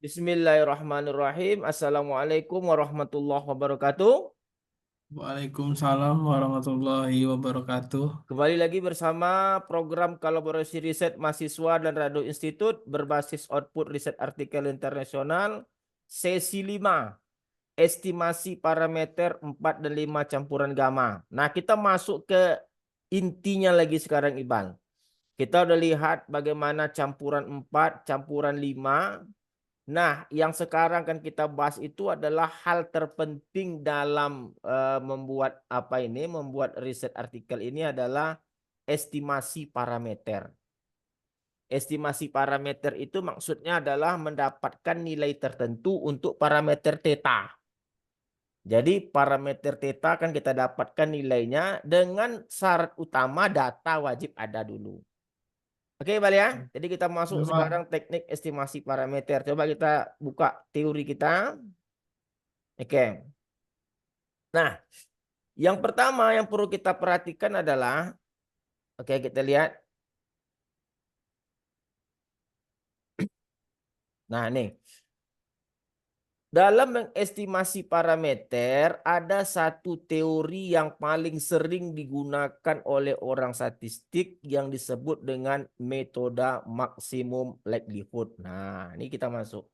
Bismillahirrahmanirrahim. Assalamualaikum warahmatullahi wabarakatuh. Waalaikumsalam warahmatullahi wabarakatuh. Kembali lagi bersama program kolaborasi riset mahasiswa dan Radio Institut berbasis output riset artikel internasional sesi 5, estimasi parameter 4 dan 5 campuran gamma. Nah, kita masuk ke intinya lagi sekarang, Iqbal. Kita udah lihat bagaimana campuran 4, campuran 5. Nah, yang sekarang kan kita bahas itu adalah hal terpenting dalam membuat riset artikel ini adalah estimasi parameter. Estimasi parameter itu maksudnya adalah mendapatkan nilai tertentu untuk parameter theta. Jadi parameter theta kan kita dapatkan nilainya dengan syarat utama data wajib ada dulu. Oke, Bal ya. Jadi kita masuk Ya, sekarang Pak. teknik estimasi parameter. Coba kita buka teori kita. Oke. Nah, yang pertama yang perlu kita perhatikan adalah, oke kita lihat. Nah, nih. Dalam mengestimasi parameter, ada satu teori yang paling sering digunakan oleh orang statistik yang disebut dengan metode maksimum likelihood. Nah, ini kita masuk.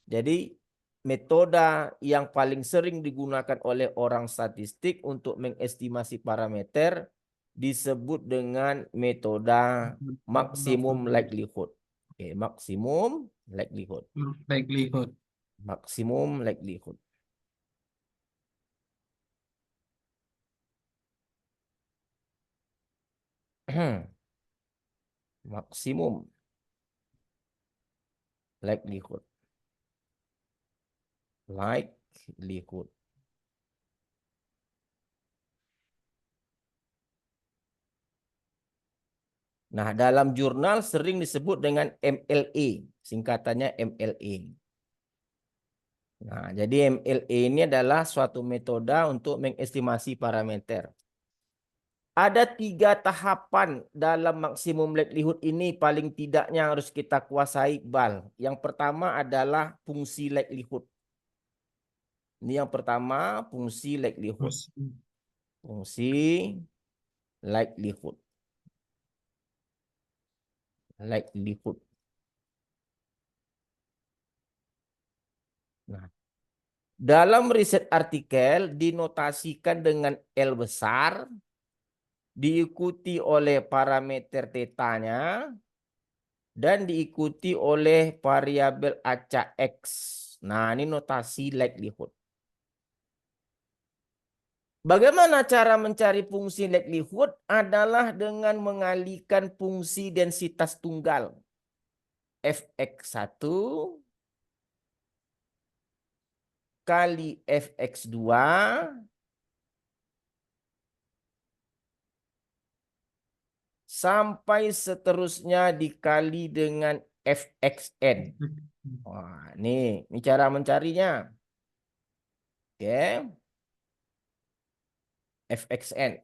Jadi metode yang paling sering digunakan oleh orang statistik untuk mengestimasi parameter disebut dengan metode maksimum likelihood. Oke, maksimum likelihood. Likelihood. Maksimum likelihood. Maksimum likelihood. Likelihood. Nah, dalam jurnal sering disebut dengan MLE, singkatannya MLE. Nah, jadi MLE ini adalah suatu metode untuk mengestimasi parameter. Ada 3 tahapan dalam maksimum likelihood ini paling tidaknya harus kita kuasai, Bal. Yang pertama adalah fungsi likelihood. Ini yang pertama, fungsi likelihood. Fungsi likelihood. Likelihood. Nah, dalam riset artikel dinotasikan dengan L besar, diikuti oleh parameter tetanya, dan diikuti oleh variabel acak X. Nah, ini notasi likelihood. Bagaimana cara mencari fungsi likelihood adalah dengan mengalihkan fungsi densitas tunggal fx1 kali fx2 sampai seterusnya dikali dengan fxn. Wah, ini cara mencarinya. Oke, fxn.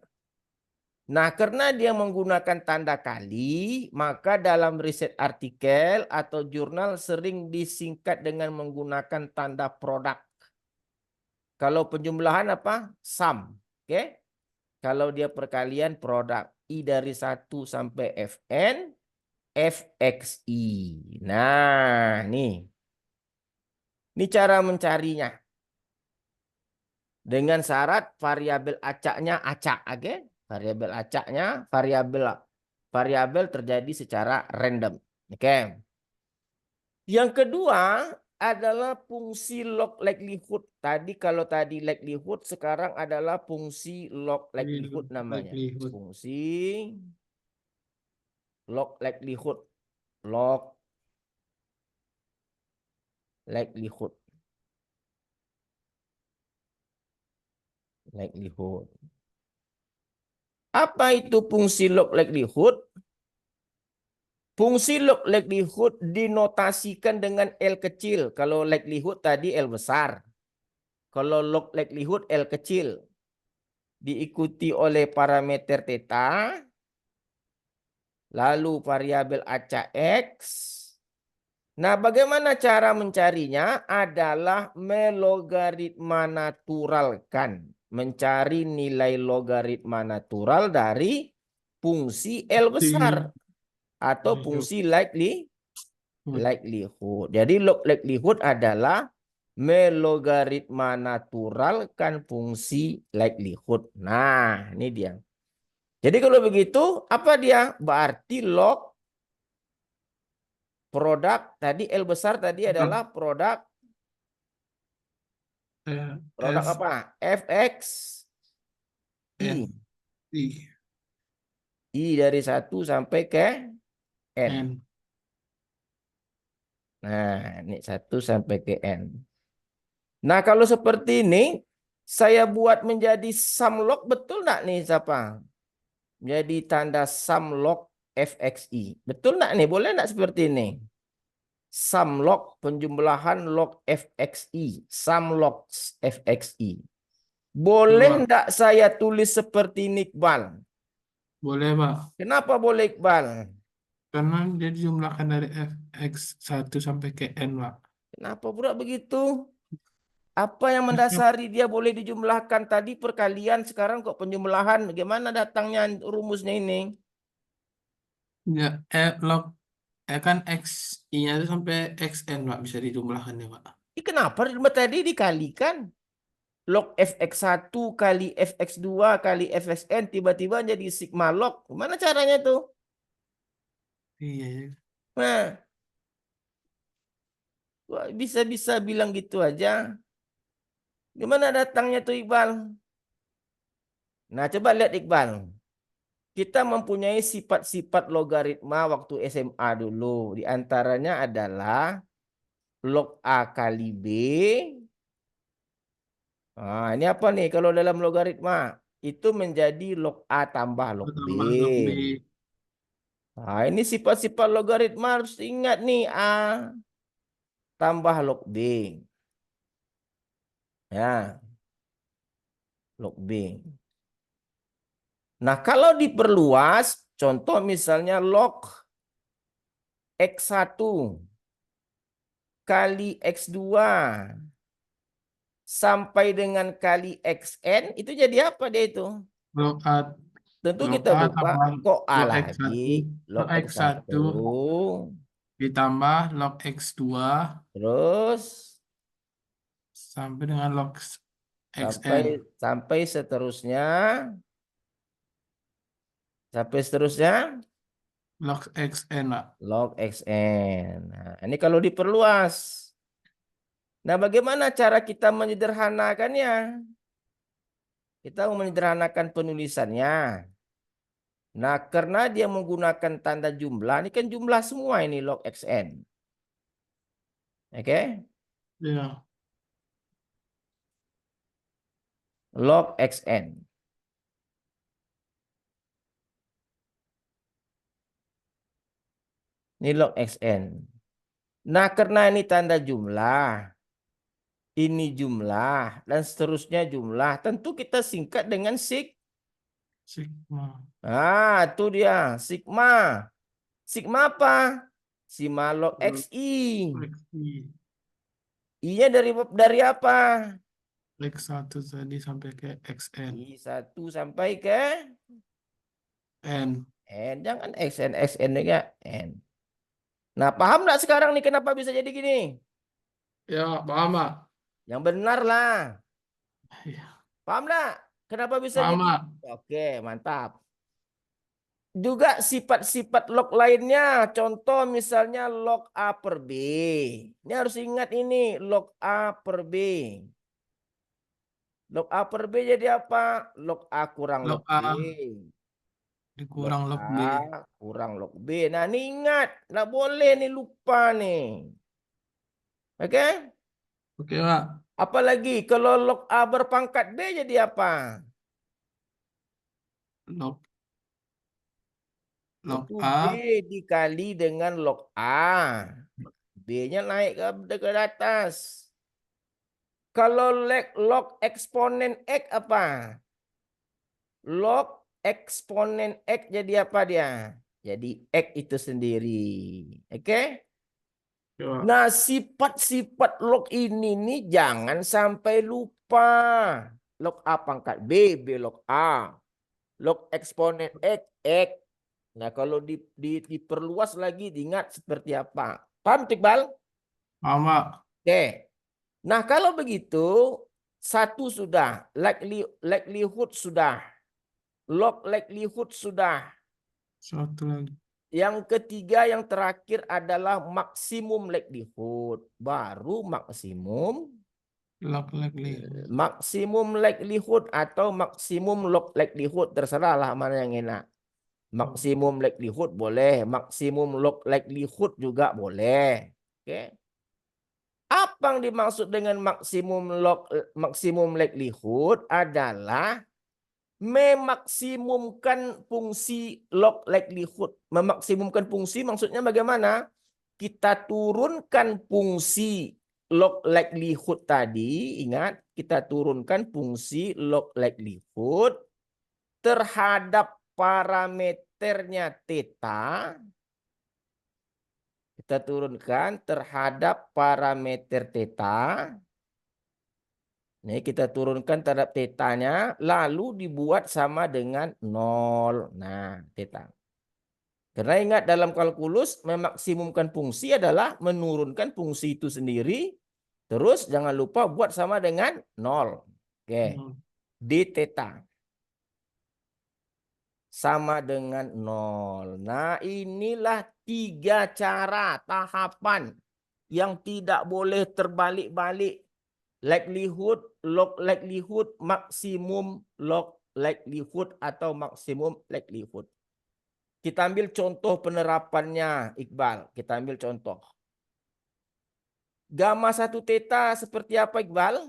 Nah, karena dia menggunakan tanda kali, maka dalam riset artikel atau jurnal sering disingkat dengan menggunakan tanda produk. Kalau penjumlahan apa? Sum. Oke. Kalau dia perkalian produk. I dari 1 sampai Fn, Fxi. Nah, nih. Ini cara mencarinya. Dengan syarat variabel acaknya acak. Oke. Variabel acaknya variabel terjadi secara random. Oke. Yang kedua adalah fungsi log likelihood. Kalau tadi likelihood, sekarang adalah fungsi log likelihood namanya. Likelihood. Fungsi log likelihood. Log likelihood. Likelihood. Apa itu fungsi log likelihood? Fungsi log likelihood dinotasikan dengan L kecil. Kalau likelihood tadi L besar. Kalau log likelihood L kecil. Diikuti oleh parameter theta. Lalu variabel acak X. Nah, bagaimana cara mencarinya? Adalah melogaritma naturalkan. Mencari nilai logaritma natural dari fungsi L besar Si atau Likelihood. fungsi likelihood. Jadi log likelihood adalah melogaritma naturalkan fungsi likelihood. Nah, ini dia. Jadi kalau begitu, apa dia? Berarti log produk tadi L besar tadi Tetap adalah produk F apa? Fx F I. I I dari 1 sampai ke N. N. Nah, ini 1 sampai ke N. Nah, kalau seperti ini, saya buat menjadi sum log, betul nggak nih, siapa? Jadi tanda sum log fxi. Betul nggak nih? Boleh nggak seperti ini? Sum log penjumlahan log fxi. Sum log fxi. Boleh Coba nggak saya tulis seperti ini, Iqbal? boleh Pak. Kenapa boleh, Iqbal? Karena dia dijumlahkan dari Fx1 sampai ke N Pak. Kenapa pula begitu? Apa yang Terusnya, mendasari dia boleh dijumlahkan tadi perkalian, sekarang kok penjumlahan? Gimana datangnya rumusnya ini? ya, log kan X I-nya itu sampai Xn Pak bisa dijumlahkan ya Pak. Kenapa tadi dikalikan? Log fx1 kali fx2 kali fxn tiba-tiba jadi sigma log. Gimana caranya tuh? Iya ya. Nah, kok bisa-bisa bilang gitu aja. Gimana datangnya tuh, Iqbal? Nah, coba lihat, Iqbal. Kita mempunyai sifat-sifat logaritma waktu SMA dulu. Di antaranya adalah log A kali B. Nah, ini apa nih kalau dalam logaritma? Itu menjadi log A tambah log B. Tambah log B. Nah, ini sifat-sifat logaritma harus ingat nih. A tambah log B. Ya, log B. Nah, kalau diperluas, contoh misalnya log X1 kali X2 sampai dengan kali XN, itu jadi apa dia itu? Log A Tentu log kita A buka tambah kok A log lagi. X1 Log log X1. X1 ditambah log X2 Terus sampai dengan log sampai XN. sampai seterusnya. Sampai seterusnya. Log XN Pak. Log XN. Nah, ini kalau diperluas. Nah, bagaimana cara kita menyederhanakannya? Kita mau menyederhanakan penulisannya. Nah, karena dia menggunakan tanda jumlah, ini kan jumlah semua ini log XN. Oke? Ya. Log XN. Ini log XN. Nah, karena ini tanda jumlah, ini jumlah, dan seterusnya jumlah, tentu kita singkat dengan Sigma. Nah, itu dia, sigma. Sigma apa? Sigma log Log XI. XI. I-nya dari apa? X1 tadi sampai ke XN. I1 sampai ke N. N. Jangan XN, XN juga N. Nah, paham nggak sekarang nih kenapa bisa jadi gini? Ya, paham Pak. Yang benar lah. Ya, Paham nggak? Kenapa bisa paham jadi? Pak. Oke, mantap. Juga sifat-sifat log lainnya. Contoh misalnya log A per B. Ini harus ingat ini. Log A per B. Log A per B jadi apa? Log A kurang log Log B. A Log dikurang log B. A kurang log B. Nah, ini ingat. Nggak boleh nih lupa nih. Oke? Oke Pak. Apalagi kalau log A berpangkat B jadi apa? Log log Itu B A. dikali dengan log A. B-nya naik ke atas. Kalau log eksponen X apa? Log eksponen X jadi apa dia? Jadi X itu sendiri. Oke? Coba. Nah, sifat-sifat log ini nih jangan sampai lupa. Log A pangkat B, B log A. Log eksponen X, X. Nah, kalau diperluas lagi, diingat seperti apa. Paham, Iqbal? Paham, Pak. Oke. Nah, kalau begitu, satu sudah. Likelihood sudah. Log likelihood sudah. Satu lagi. Yang ketiga, yang terakhir adalah maksimum likelihood. Baru Log likelihood. maksimum likelihood atau maksimum log likelihood. Terserah lah mana yang enak. Maksimum likelihood boleh, maksimum log likelihood juga boleh. Oke. Apa yang dimaksud dengan maksimum likelihood adalah memaksimumkan fungsi log likelihood. Memaksimumkan fungsi maksudnya bagaimana? Kita turunkan fungsi log likelihood tadi, ingat, kita turunkan fungsi log likelihood terhadap parameternya theta. Kita turunkan terhadap parameter theta. Nih kita turunkan terhadap tetanya, lalu dibuat sama dengan 0. Nah, teta. Karena ingat dalam kalkulus memaksimumkan fungsi adalah menurunkan fungsi itu sendiri. Terus jangan lupa buat sama dengan 0. Oke. D theta sama dengan 0. Nah, inilah 3 cara tahapan yang tidak boleh terbalik-balik. Likelihood, log likelihood, maksimum log likelihood atau maksimum likelihood. Kita ambil contoh penerapannya, Iqbal. Kita ambil contoh. Gamma 1 theta seperti apa, Iqbal?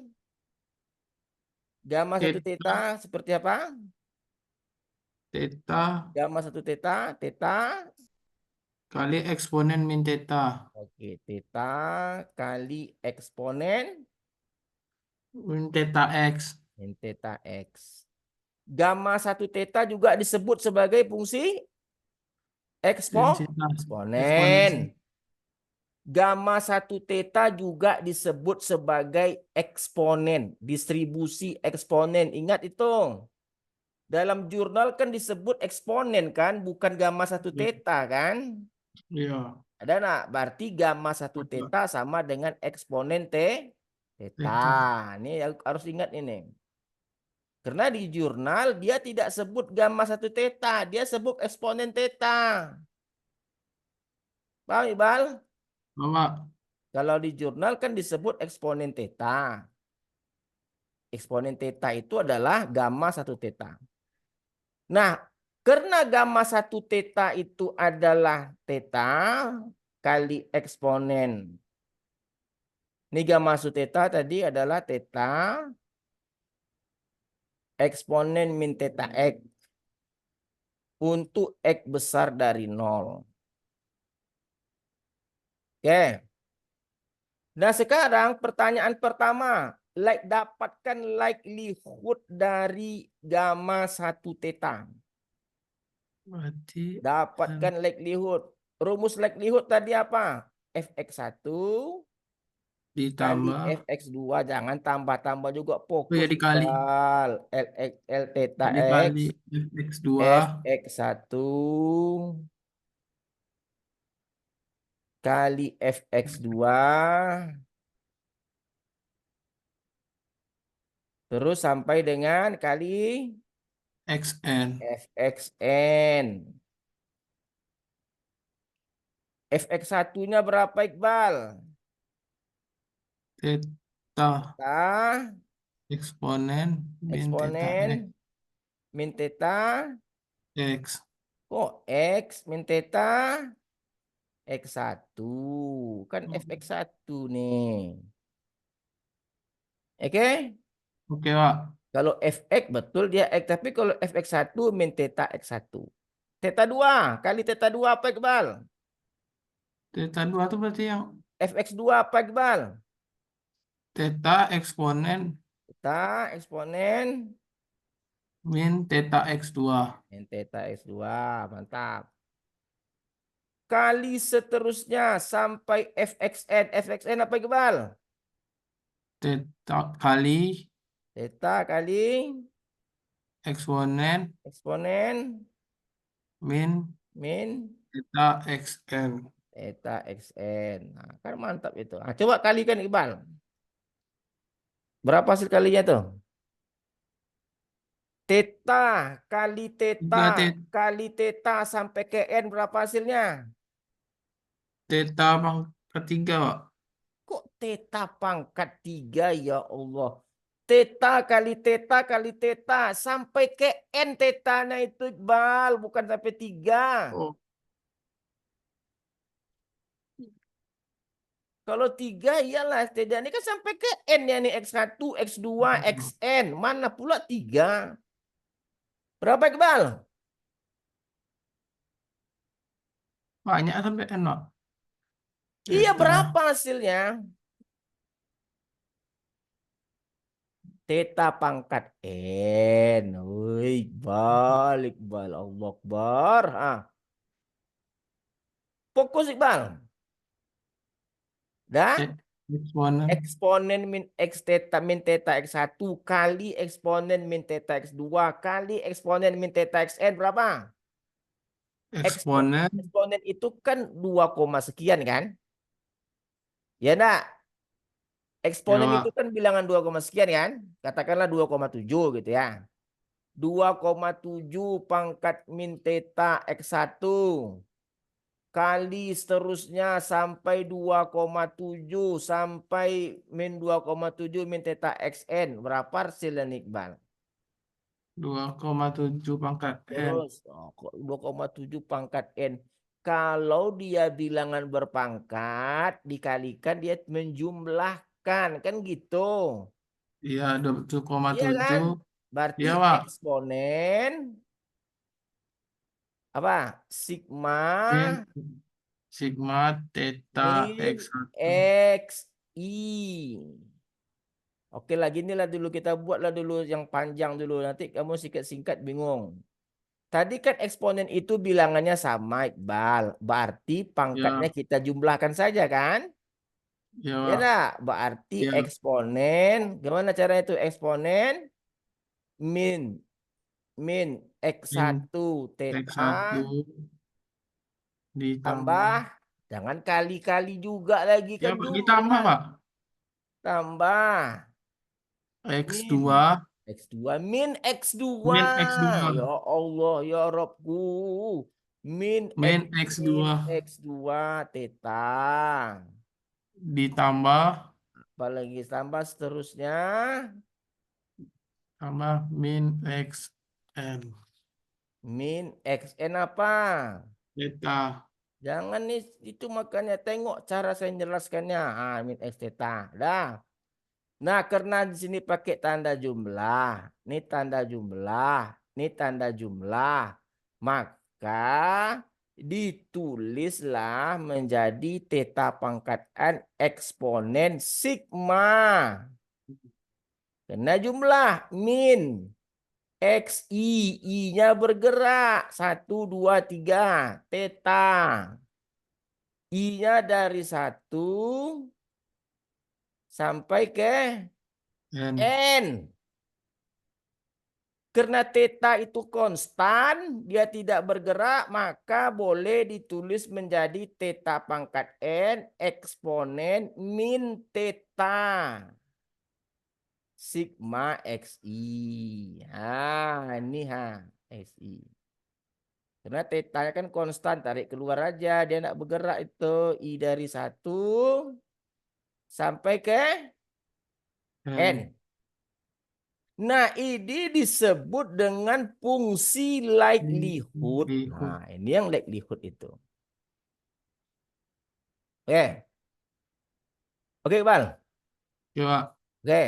Gamma 1 theta seperti apa? Theta Gamma 1 theta, theta. kali eksponen min theta. Oke, theta kali eksponen Min theta X. min theta X. Gamma 1 theta juga disebut sebagai fungsi Densitas eksponen. eksponensi. Gamma 1 theta juga disebut sebagai eksponen, distribusi eksponen. Ingat itu. Dalam jurnal kan disebut eksponen kan, bukan gamma 1 theta kan? Iya. Ada nak? Berarti gamma 1 theta sama dengan eksponen theta. Theta. Ini harus ingat ini. Karena di jurnal dia tidak sebut gamma 1 theta, dia sebut eksponen theta. Paham, Iqbal? Bapak. Kalau di jurnal kan disebut eksponen theta. Eksponen theta itu adalah gamma 1 theta. Nah, karena gamma 1 theta itu adalah theta kali eksponen. Ini gamma 1 theta tadi adalah theta eksponen min theta X untuk X besar dari 0. Oke. Nah, sekarang pertanyaan pertama. Dapatkan likelihood dari gamma 1 theta. Berarti Dapatkan likelihood. Rumus likelihood tadi apa? Fx1 kali ditambah. Fx2. Jangan tambah-tambah juga. Oh ya Fokus, dikali. Iqbal. L theta Dikali X. X2 Fx1 kali Fx2. Terus sampai dengan kali XN. Fxn. Fx1-nya berapa, Iqbal? Theta Theta eksponen min theta eksponen min theta. X. Kok X min theta X1. Kan Fx1 nih. Oke? Oke, Pak. Kalau Fx betul dia X. Tapi kalau Fx1 min theta X1. Theta 2 kali theta 2 apa, Iqbal? Theta 2 itu berarti yang Fx2 apa, Iqbal? theta eksponen Theta eksponen min theta X2. min theta X2. Mantap. kali seterusnya sampai fxn. Fxn apa Iqbal? Theta kali Theta kali eksponen eksponen min min theta xn. theta xn. Nah, kan mantap itu. Nah, coba kalikan Iqbal. Berapa hasil kalinya tuh? Theta kali theta Juga kali theta sampai ke n berapa hasilnya? theta pangkat 3, Pak. Kok theta pangkat 3 ya Allah. Theta kali theta sampai ke n tetanya itu Iqbal, bukan sampai 3. Oh, Kalau 3 iyalah tidak ini kan sampai ke n ya nih x1, x2, xn. Mana pula 3? Berapa Iqbal? banyak sampai n, Pak. Iya Theta berapa hasilnya? Theta pangkat n. Wih, Iqbal, Iqbal, Allah Akbar. Ah, fokus Iqbal. Dah? eksponen Eksponen min x theta min theta x1 kali eksponen min theta x2 kali eksponen min theta xn berapa? eksponen Eksponen itu kan 2, sekian kan? Ya enggak? ya, Eksponen itu Pak. kan bilangan 2, sekian kan? Katakanlah 2,7 gitu ya. 2,7 pangkat min theta x1 kali seterusnya sampai 2,7 sampai min 2,7 min theta xn. Berapa hasilnya Iqbal? 2,7 pangkat n. Terus 2,7 pangkat n. Kalau dia bilangan berpangkat dikalikan dia menjumlahkan kan gitu. Iya, Iya kan? 7,7. Berarti Iya, Pak. eksponen apa? Sigma Min sigma theta min x1. xi. Oke lah ginilah dulu kita buatlah dulu yang panjang dulu. Nanti kamu singkat-singkat bingung. Tadi kan eksponen itu bilangannya sama Iqbal. Berarti pangkatnya Ya, kita jumlahkan saja kan? ya, Ya Pak. enggak? Berarti Ya, eksponen. Gimana caranya itu? Eksponen min min min x1 theta x1 tambah. ditambah. Jangan kali-kali juga lagi Ya, kan Pak, ditambah, jumlah. Pak. Tambah min X2 x2 min x2. min X2 Ya Allah ya Robku. Min min x X2 min x2 theta. ditambah Apalagi tambah seterusnya. tambah min XN Min xn apa? theta. Jangan nih itu makanya tengok cara saya menjelaskannya. Ah, min x theta. Dah. Nah, karena di sini pakai tanda jumlah. Ini tanda jumlah. Ini tanda jumlah. Maka ditulislah menjadi theta pangkat n eksponen sigma. Karena jumlah min. X, I, I-nya bergerak. 1, 2, 3. Theta. I-nya dari 1 sampai ke N N. Karena theta itu konstan, dia tidak bergerak, maka boleh ditulis menjadi theta pangkat N eksponen min theta. Sigma XI. Ini XI. Karena theta kan konstan, tarik keluar aja, dia tidak bergerak itu. I dari 1 sampai ke N. N Nah, ini disebut dengan fungsi likelihood. likelihood. Nah, ini yang likelihood itu. Oke. Oke, Bal. Ya, Pak. Oke.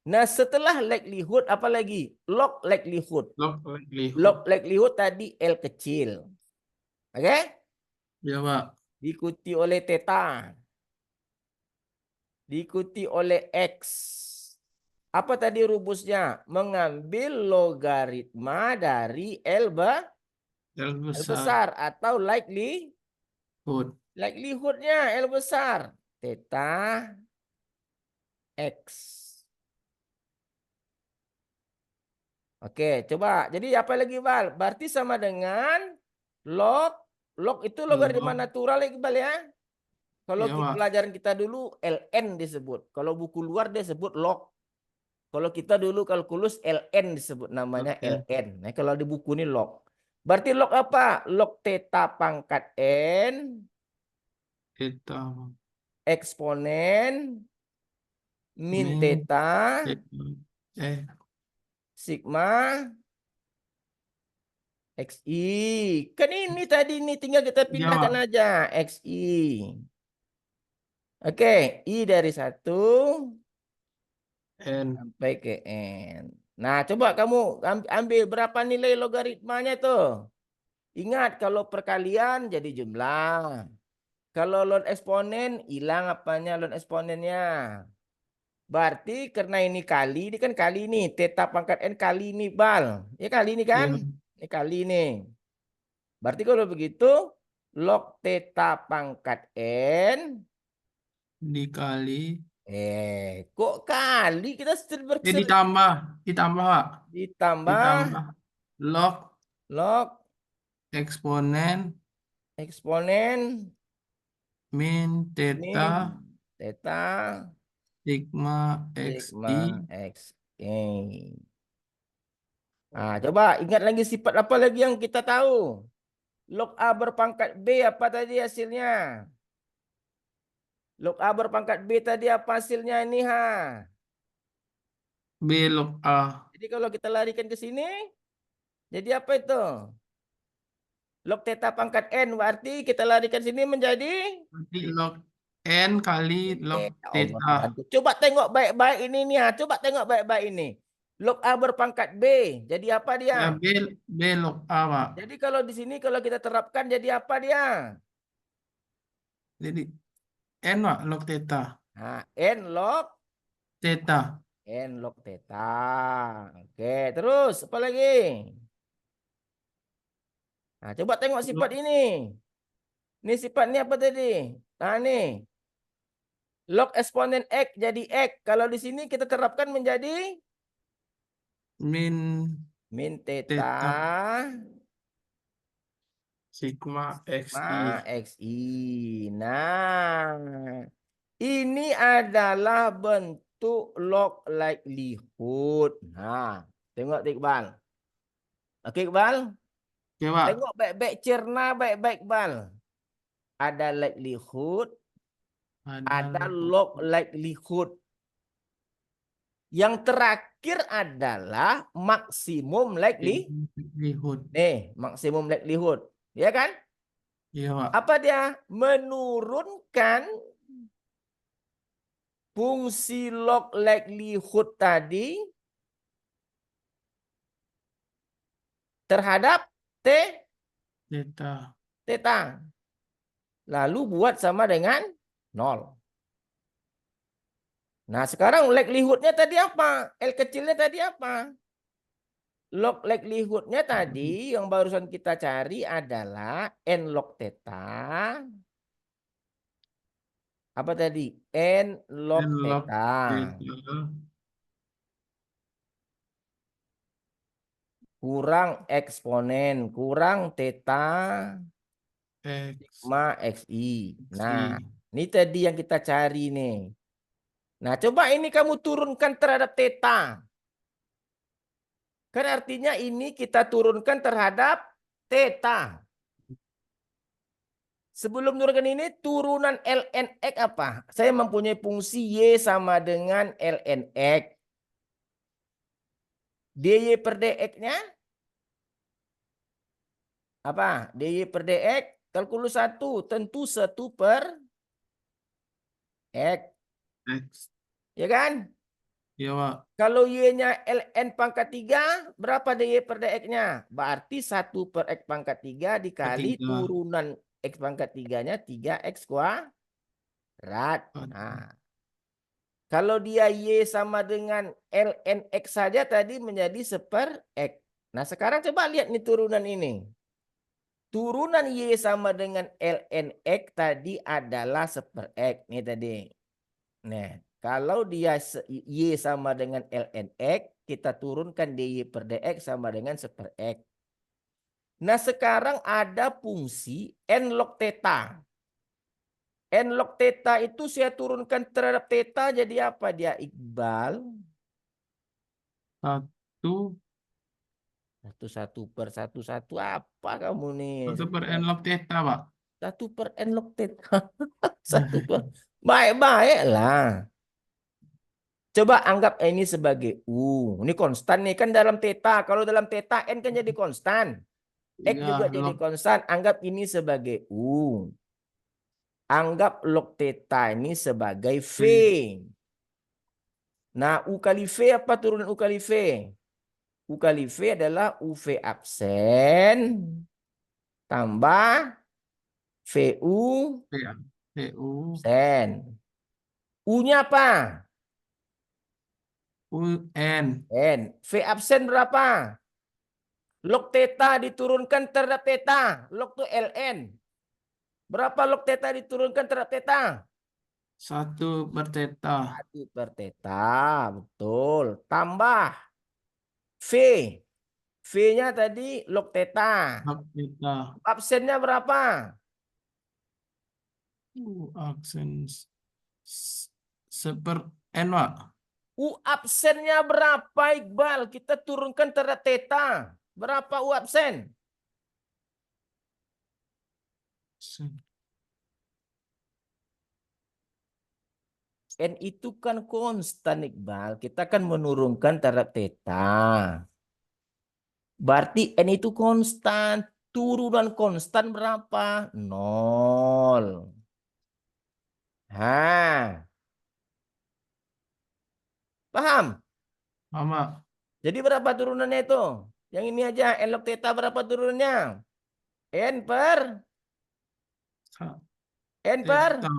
Nah, setelah likelihood apa lagi? Log likelihood. Log likelihood. Log likelihood tadi L kecil. Oke? Ya, Pak. Diikuti oleh theta. Diikuti oleh X. Apa tadi rumusnya? Mengambil logaritma dari L L besar. besar atau likely Likelihood. Likelihoodnya L besar. Theta X. Oke, coba. Jadi apa lagi, Bal? Berarti sama dengan log. Log itu logaritma Log. natural ya, Iqbal ya. Kalau Ya, Pak. pelajaran kita dulu ln disebut. Kalau buku luar dia sebut log. Kalau kita dulu kalkulus ln disebut namanya Oke. ln. Nah, kalau di buku ini log. Berarti log apa? Log theta pangkat n Theta. eksponen min Min. theta Theta. Eh. sigma xi. Kan ini tadi ini tinggal kita Ya, Pak. pindahkan aja xi. Oke, i dari 1 N. sampai ke n. Nah, coba kamu ambil berapa nilai logaritmanya tuh. Ingat kalau perkalian jadi jumlah. Kalau log eksponen hilang apanya log eksponennya. Berarti karena ini kali, ini kan kali ini. Theta pangkat n kali ini, Bal. Ya kali ini kan? Ya. Ini kali ini. Berarti kalau begitu, log theta pangkat n. Dikali. Kok kali? Kita sering Ditambah. Ditambah, Pak. ditambah Ditambah. Log. log Eksponen. eksponen Min. Theta. min theta Sigma. sigma Xi. x. Nah, coba ingat lagi sifat apa lagi yang kita tahu? Log A berpangkat B apa tadi hasilnya? Log A berpangkat B tadi apa hasilnya ini, ha? B log A. Jadi kalau kita larikan ke sini, jadi apa itu? Log theta pangkat N berarti kita larikan sini menjadi Berarti log N kali log Ya Allah theta. terbantu. Coba tengok baik-baik ini nih, ha. Coba tengok baik-baik ini. Log A berpangkat B. Jadi apa dia? Ya, B log A, Pak. Jadi kalau di sini kalau kita terapkan jadi apa dia? Jadi N, Pak, log theta. Nah, N log Theta. theta. Oke, terus apa lagi? Nah, coba tengok sifat Log ini. Ini sifatnya apa tadi? Nah, nih. Log eksponen X jadi X. Kalau di sini kita terapkan menjadi min min theta theta sigma sigma xi. xi. Nah, ini adalah bentuk log likelihood. Nah, tengok Iqbal. Oke, Iqbal. Oke, Pak. Tengok baik-baik, cerna baik-baik, Iqbal. Ada likelihood, ada Ada log likelihood. Yang terakhir adalah maksimum likelihood. Nih, maksimum likelihood. Ya kan? Iya, Pak. Apa dia? Menurunkan fungsi log likelihood tadi terhadap Theta. theta. Lalu buat sama dengan 0. Nah, sekarang likelihood-nya tadi apa? L kecilnya tadi apa? Log likelihood-nya tadi yang barusan kita cari adalah n log theta. Apa tadi? N log N log theta. theta. Kurang eksponen. Kurang theta X. sigma xi. Nah, Xi. ini tadi yang kita cari nih. Nah, coba ini kamu turunkan terhadap theta. Kan artinya ini kita turunkan terhadap theta. Sebelum turunkan ini, turunan ln x apa? Saya mempunyai fungsi y sama dengan ln x. dy per dx-nya apa? dy per dx, kalkulus 1. Tentu 1 per x. X. Ya kan? Iya, Pak. Kalau y-nya ln pangkat 3, berapa dy per dx-nya? Berarti 1 per x pangkat 3 dikali Ketiga. turunan x pangkat 3-nya 3x kuadrat. Nah, kalau dia y sama dengan ln x saja tadi menjadi 1/x. Nah, sekarang coba lihat nih turunan ini. turunan Y sama dengan ln X tadi adalah 1/X. Nih tadi. Nah, kalau dia Y sama dengan ln X, kita turunkan dy per dx sama dengan 1/X. Nah, sekarang ada fungsi n log theta. N log theta itu saya turunkan terhadap theta jadi apa dia, Iqbal? 1 Satu per satu apa kamu nih? 1/n log theta, Pak. 1/n log theta. Satu per baik-baik lah. Coba anggap ini sebagai U. Ini konstan nih kan dalam theta. Kalau dalam theta N kan jadi konstan. X Ya, juga jadi log konstan. Anggap ini sebagai U. Anggap log theta ini sebagai V. V. Nah, U kali V apa turunan U kali V? U kali V adalah UV absen tambah VU V, VU, absen. U-nya apa? UN. N. V absen berapa? Log theta diturunkan terhadap theta. Log itu ln. Berapa log theta diturunkan terhadap theta? 1 per theta. 1/theta. Betul. Tambah V. V-nya tadi log theta. Log theta. Absennya berapa? Aksen 1/n, Pak. U absennya berapa, Iqbal? Kita turunkan terhadap theta. Berapa U absen? N itu kan konstan, Iqbal. Kita kan menurunkan terhadap theta. Berarti N itu konstan. Turunan konstan berapa? 0. Nah, paham? Sama. Jadi berapa turunannya itu? Yang ini aja, N log theta berapa turunannya? N per? N per? Theta.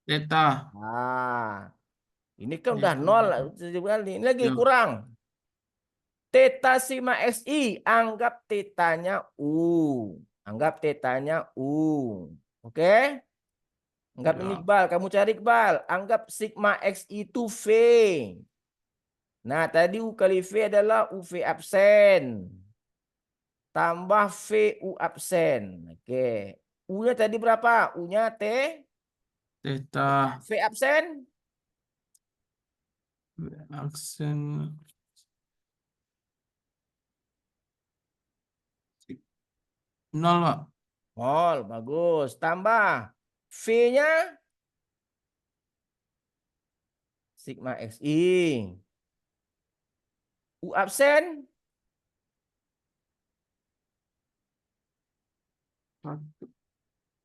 Theta. Ah, ini kan udah Itu. 0. Ini lagi Ya. kurang. Theta sigma xi, anggap tetanya U. Anggap tetanya U. Oke? Anggap ini Ya. Iqbal, kamu cari Iqbal. Anggap sigma xi itu V. Nah, tadi U kali V adalah UV absen. Tambah VU absen. Oke. U-nya tadi berapa? U-nya T. Theta. V absen. Aksen 0, Pak. 0. Bagus. Tambah V-nya sigma xi. U absen.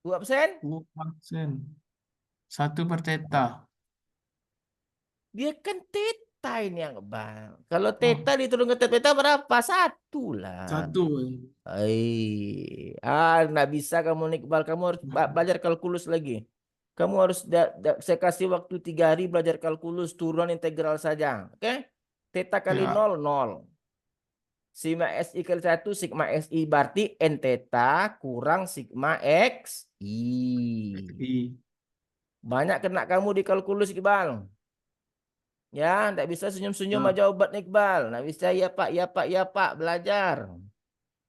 U absen. Aksen 1/theta. Dia kan theta ini yang bang. Kalau Oh, theta diturunkan ke theta berapa? 1 lah. 1. Nggak bisa kamu Iqbal. Kamu harus belajar kalkulus lagi. Kamu harus saya kasih waktu 3 hari belajar kalkulus turunan integral saja. Oke? Theta kali Ya. 0, 0. Sigma SI kali 1, sigma SI berarti N theta kurang sigma XI. I. Banyak kena kamu di kalkulus, Iqbal. Ya, enggak bisa senyum-senyum Ya. aja obat Iqbal. Enggak bisa ya Pak, ya Pak, ya Pak, belajar.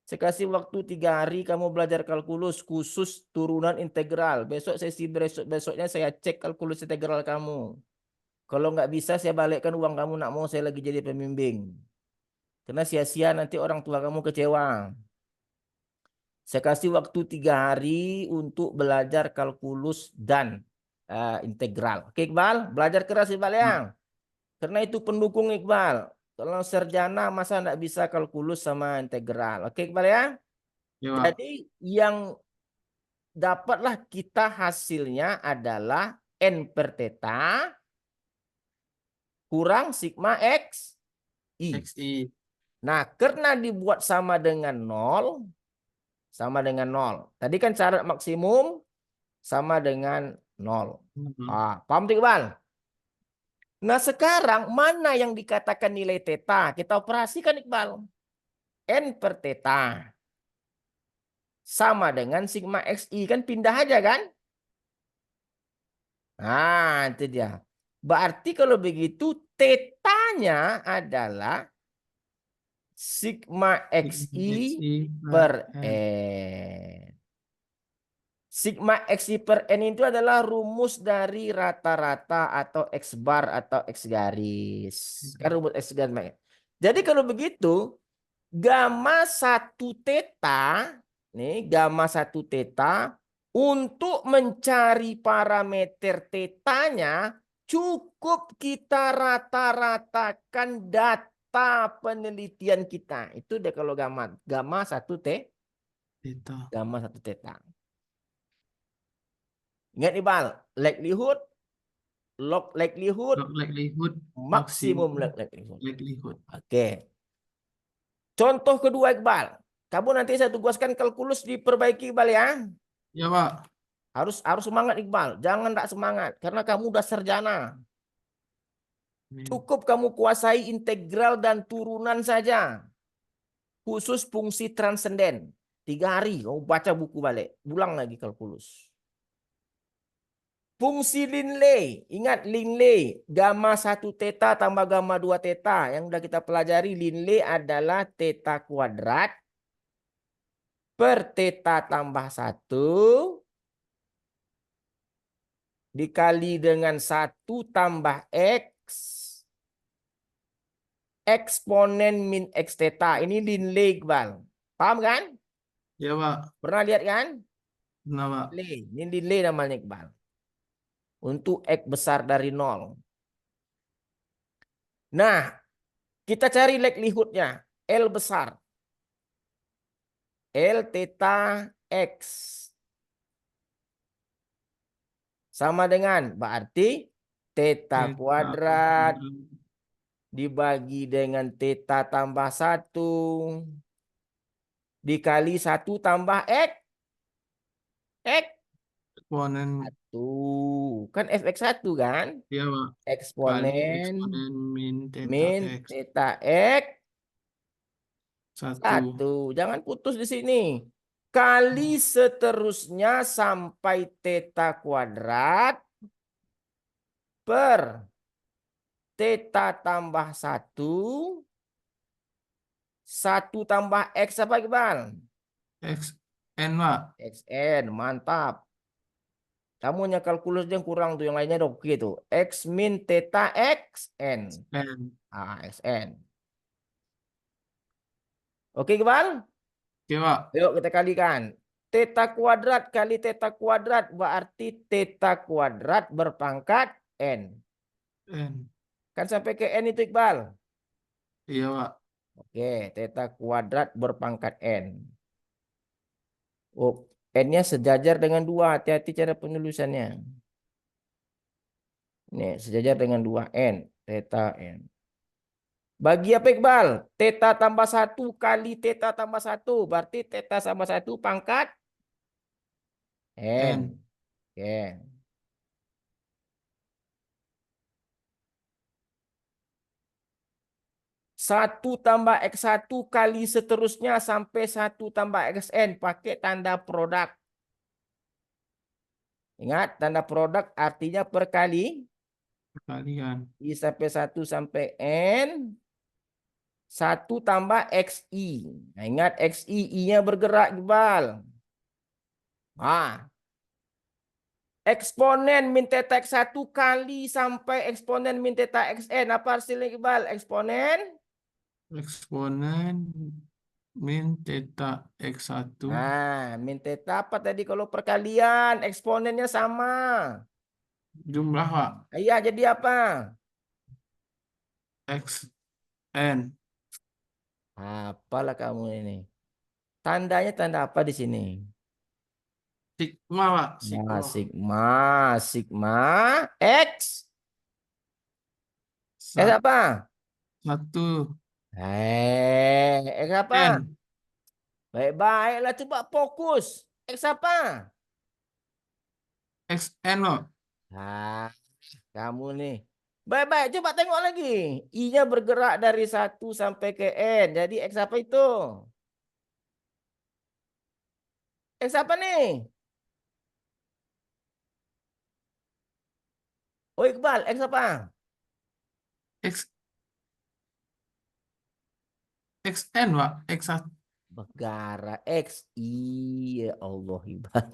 Saya kasih waktu 3 hari kamu belajar kalkulus khusus turunan integral. Besok sesi besoknya saya cek kalkulus integral kamu. Kalau nggak bisa saya balikkan uang kamu, nak mau saya lagi jadi pembimbing. Karena sia-sia nanti orang tua kamu kecewa. Saya kasih waktu 3 hari untuk belajar kalkulus dan integral. Oke Iqbal, belajar keras Iqbal ya. Ya. Karena itu pendukung Iqbal. Kalau sarjana masa nggak bisa kalkulus sama integral. Oke Iqbal ya. Ya, Pak. Jadi yang dapatlah kita hasilnya adalah N per theta kurang sigma X I. XI. Nah, karena dibuat sama dengan 0, sama dengan 0. Tadi kan syarat maksimum sama dengan 0. Paham tidak, Bang? Nah, sekarang mana yang dikatakan nilai theta? Kita operasikan, Iqbal. N per theta. sama dengan sigma XI. Kan pindah aja kan? Nah, itu dia. Berarti kalau begitu tetanya adalah sigma XI XI per per N. N. Sigma XI per N itu adalah rumus dari rata-rata atau X bar atau X garis. Kan rumus X garis. Jadi kalau begitu, gamma 1 theta, nih gamma 1 theta, untuk mencari parameter tetanya, cukup kita rata-ratakan data penelitian kita. Itu deh kalau gamma 1 Theta. gamma 1 theta. Ingat Iqbal, likelihood, log likelihood, Log likelihood, maksimum maksimum likelihood. likelihood. Oke. Contoh kedua Iqbal. Kamu nanti saya tugaskan kalkulus diperbaiki Iqbal ya. Ya, Pak. Harus semangat Iqbal. Jangan tak semangat karena kamu udah sarjana. Min. Cukup kamu kuasai integral dan turunan saja. Khusus fungsi transenden. 3 hari kamu baca buku balik. Ulang lagi kalkulus. Fungsi Linley, ingat Linley, gamma 1 theta tambah gamma 2 theta. Yang sudah kita pelajari, Linley adalah theta kuadrat per theta tambah 1 dikali dengan 1 tambah X eksponen min X theta. Ini Linley, Iqbal. Paham kan? Ya, Pak. Pernah lihat kan? Benar, Pak. Linley. Ini Linley namanya, Iqbal. Untuk X besar dari 0. Nah, kita cari likelihoodnya. L besar. L theta X. Sama dengan berarti theta Theta kuadrat dibagi dengan theta tambah 1 dikali 1 tambah X eksponen. 1. Kan fx1 kan? Ya, Pak. Kali Eksponen eksponen min theta min X. theta X 1. 1. Jangan putus di sini. Kali seterusnya sampai theta kuadrat per theta tambah 1 tambah X apa Iqbal? X N, Pak. XN, mantap. Kamu nya kalkulus yang kurang tuh, yang lainnya udah oke tuh. X min theta XN. N. XN. Oke Iqbal? Oke, Pak. Yuk kita kalikan. Theta kuadrat kali theta kuadrat berarti theta kuadrat berpangkat N. N. Kan sampai ke N itu Iqbal. Iya, Pak. Oke, theta kuadrat berpangkat N. Oh, N-nya sejajar dengan 2. Hati-hati cara penulisannya. Nih, sejajar dengan 2N. Theta N. Bagi apa Iqbal? Theta tambah 1 kali theta tambah 1. Berarti theta sama 1 pangkat N. N. Oke. 1 tambah X1 kali seterusnya sampai 1 tambah XN. Pakai tanda produk. Ingat, tanda produk artinya perkali. Perkalian. I sampai 1 sampai N. 1 tambah XI. Nah, ingat XI, I-nya bergerak Iqbal. Nah, eksponen min theta X1 kali sampai eksponen min theta XN. Apa hasilnya Iqbal? Eksponen. Eksponen min theta X1. Nah, min theta apa tadi kalau perkalian? Eksponennya sama. Jumlah, Pak. Iya, jadi apa? X N. Apalah kamu ini? Tandanya tanda apa di sini? Sigma, Pak. Nah, Sigma. sigma. Sigma X. X Sa- apa? 1 X apa? N. Baik-baiklah, coba fokus. X apa? X N, Pak. Ah, kamu nih. Baik-baik, coba tengok lagi. I-nya bergerak dari 1 sampai ke N. Jadi X apa itu? X apa nih? Oh Iqbal, X apa? X XN Pak, X1. Begara X. Iya Allah Iqbal.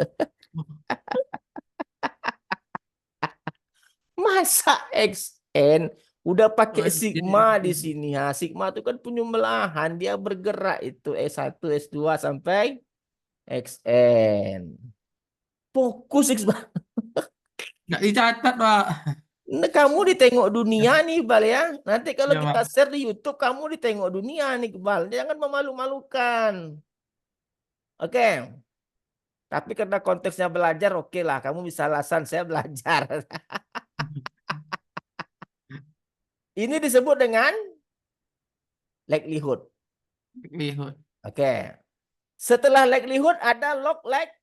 Masa XN udah pakai Oh, sigma di sini. Ha, sigma itu kan penyembelahan, dia bergerak itu S1, S2 sampai XN. Fokus Iqbal. nggak dicatat Pak. Nah, kamu ditengok dunia Ya, nih, Bal ya. Nanti kalau ya kita Pak. share di YouTube, kamu ditengok dunia nih, Bal. Jangan memalu-malukan. Oke. Tapi karena konteksnya belajar, oke lah. Kamu bisa alasan saya belajar. Ini disebut dengan likelihood. Lihat, Oke. Setelah likelihood ada lihat.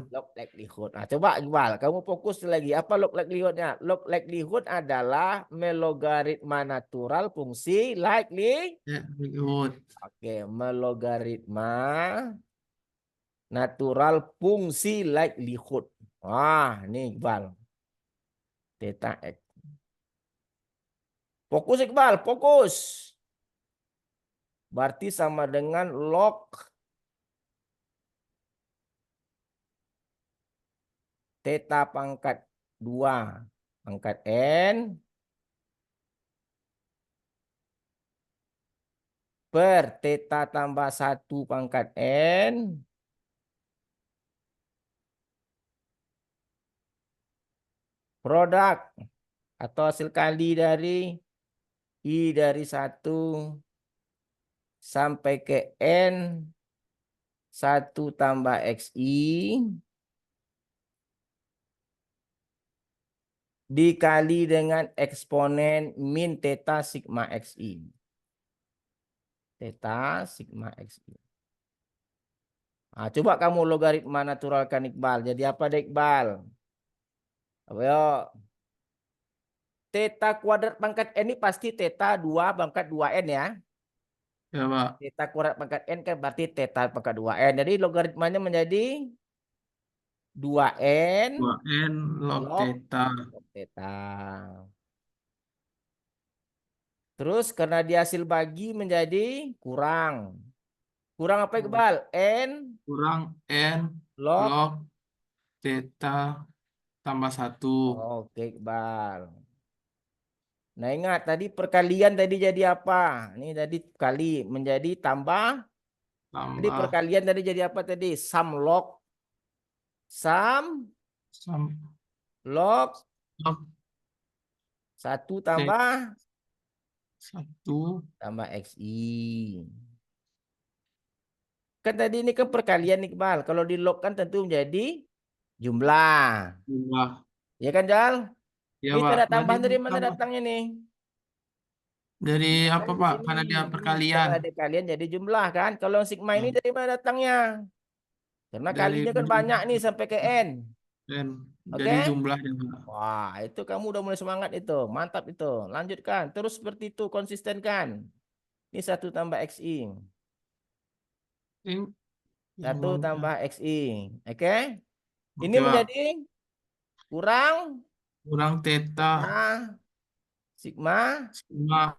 log likelihood. Nah, coba Iqbal, kamu fokus lagi. Apa log likelihoodnya? Log likelihood adalah melogaritma natural fungsi likely. Ya, lihat. Oke, melogaritma natural fungsi likelihood. Wah, ini Iqbal. Theta X. Fokus Iqbal, fokus. Berarti sama dengan log theta pangkat 2 pangkat N per theta tambah 1 pangkat N produk atau hasil kali dari I dari 1 sampai ke N 1 tambah XI dikali dengan eksponen min theta sigma XI. Theta sigma XI. Nah, coba kamu logaritma naturalkan Iqbal. Jadi apa deh Iqbal? Ayo. Theta kuadrat pangkat N ini pasti theta 2 pangkat 2N ya. Ya Pak. Theta kuadrat pangkat N kan berarti theta pangkat 2N. Jadi logaritmanya menjadi 2N 2N log log theta. theta. Terus karena dia hasil bagi menjadi kurang. Kurang apa Iqbal? N Kurang N log. log theta tambah 1 Oke Iqbal. Nah ingat tadi perkalian tadi jadi apa? Ini tadi kali menjadi tambah. Tadi tambah perkalian tadi jadi apa tadi? Sum log. Sum sam- log log 1 theta tambah 1 XI. Kan tadi ini kan perkalian Iqbal. Kalau di log kan tentu menjadi jumlah. jumlah. Ya kan Jal? Ya Ini Pak, tanda berarti tambahan dari mana tambah datangnya nih? dari Kan apa di Pak? sini. Karena dia perkalian Karena ada kalian jadi jumlah kan. Kalau sigma ini Hmm. dari mana datangnya? Karena Dari kalinya kan ujung banyak nih sampai ke N. N jadi Oke? jumlahnya Pak. Wah, itu kamu udah mulai semangat itu. Mantap itu. Lanjutkan. Terus seperti itu konsistenkan. Ini 1 tambah XI. Ini 1 ya. tambah XI. Oke? Ini Oke Pak. menjadi kurang Kurang theta theta sigma sigma